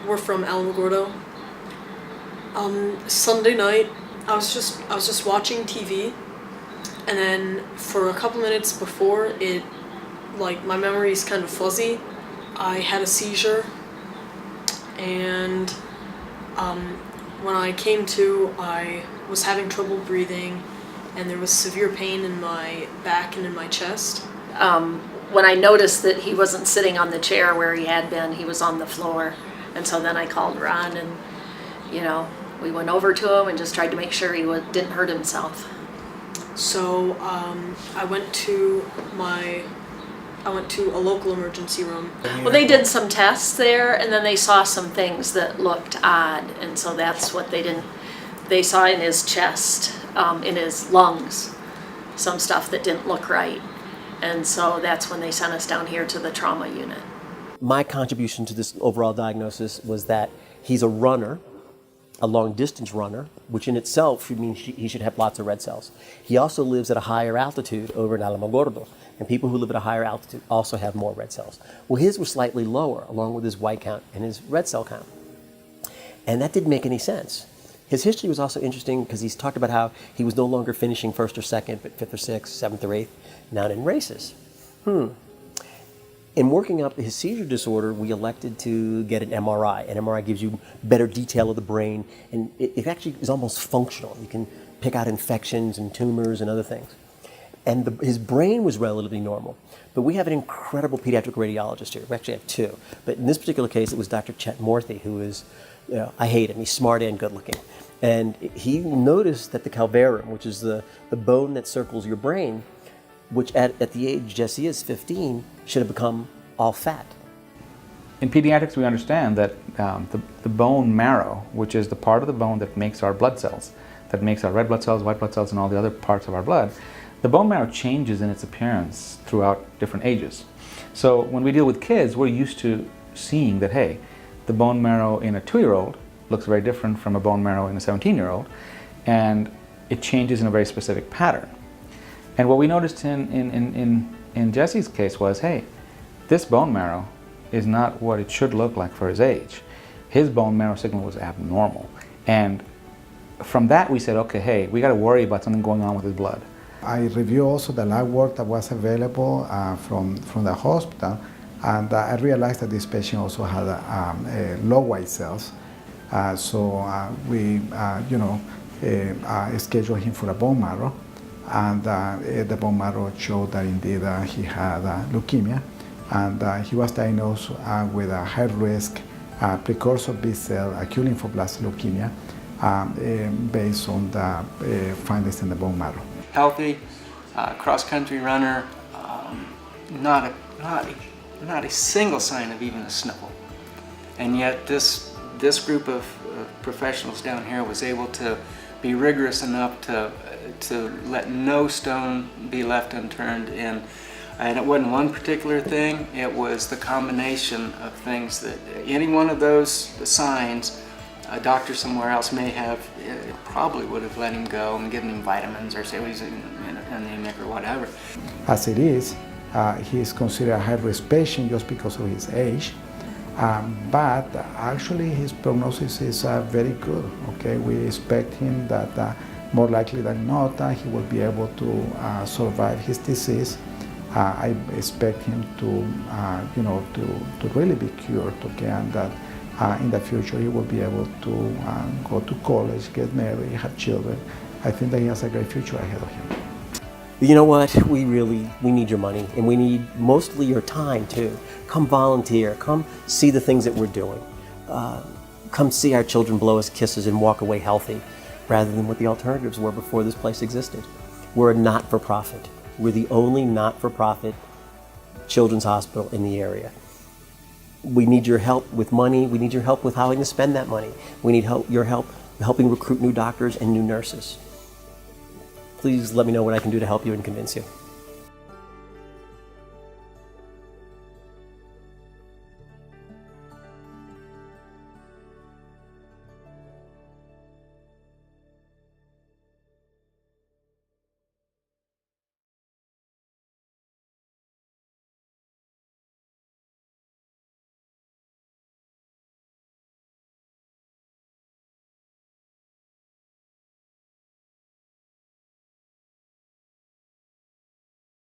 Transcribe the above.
We're from Alamogordo. Sunday night, I was just watching TV, and then for a couple minutes before it, like, my memory is kind of fuzzy. I had a seizure, and when I came to, I was having trouble breathing, and there was severe pain in my back and in my chest. When I noticed that he wasn't sitting on the chair where he had been, he was on the floor. And so then I called Ron, and, you know, we went over to him and just tried to make sure he didn't hurt himself. So I went to a local emergency room. Well, they did some tests there, and then they saw some things that looked odd, and so that's what they saw in his chest, in his lungs, some stuff that didn't look right. And so that's when they sent us down here to the trauma unit. My contribution to this overall diagnosis was that he's a runner, a long-distance runner, which in itself means he should have lots of red cells. He also lives at a higher altitude over in Alamogordo, and people who live at a higher altitude also have more red cells. Well, his were slightly lower, along with his white count and his red cell count. And that didn't make any sense. His history was also interesting because he's talked about how he was no longer finishing first or second, but fifth or sixth, seventh or eighth, not in races. In working up his seizure disorder, we elected to get an MRI. An MRI gives you better detail of the brain, and it actually is almost functional. You can pick out infections and tumors and other things. And his brain was relatively normal. But we have an incredible pediatric radiologist here. We actually have two. But in this particular case, it was Dr. Chet Morthy, who is, I hate him. He's smart and good looking. And he noticed that the calvarum, which is the bone that circles your brain, which at the age Jesse is 15, should have become all fat. In pediatrics, we understand that the bone marrow, which is the part of the bone that makes our blood cells, that makes our red blood cells, white blood cells, and all the other parts of our blood, the bone marrow changes in its appearance throughout different ages. So when we deal with kids, we're used to seeing that, hey, the bone marrow in a 2-year-old looks very different from a bone marrow in a 17-year-old, and it changes in a very specific pattern. And what we noticed in Jesse's case was, hey, this bone marrow is not what it should look like for his age. His bone marrow signal was abnormal. And from that we said, okay, hey, we got to worry about something going on with his blood. I reviewed also the lab work that was available from the hospital, and I realized that this patient also had low white cells. So we, scheduled him for a bone marrow, and the bone marrow showed that indeed he had leukemia, and he was diagnosed with a high-risk precursor B-cell acute lymphoblastic leukemia based on the findings in the bone marrow. Healthy, cross-country runner, not a single sign of even a sniffle. And yet this group of professionals down here was able to be rigorous enough to let no stone be left unturned, and it wasn't one particular thing, it was the combination of things that any one of those signs a doctor somewhere else may have, probably would have let him go and given him vitamins or say he's anemic or whatever. As it is, he is considered a high-risk patient just because of his age, but actually his prognosis is very good. Okay, we expect him that more likely than not he will be able to survive his disease. I expect him to really be cured, okay, and that in the future he will be able to go to college, get married, have children. I think that he has a great future ahead of him. You know what? We need your money, and we need mostly your time too. Come volunteer, come see the things that we're doing. Come see our children blow us kisses and walk away healthy, rather than what the alternatives were before this place existed. We're a not-for-profit. We're the only not-for-profit children's hospital in the area. We need your help with money. We need your help with how to spend that money. We need your help helping recruit new doctors and new nurses. Please let me know what I can do to help you and convince you.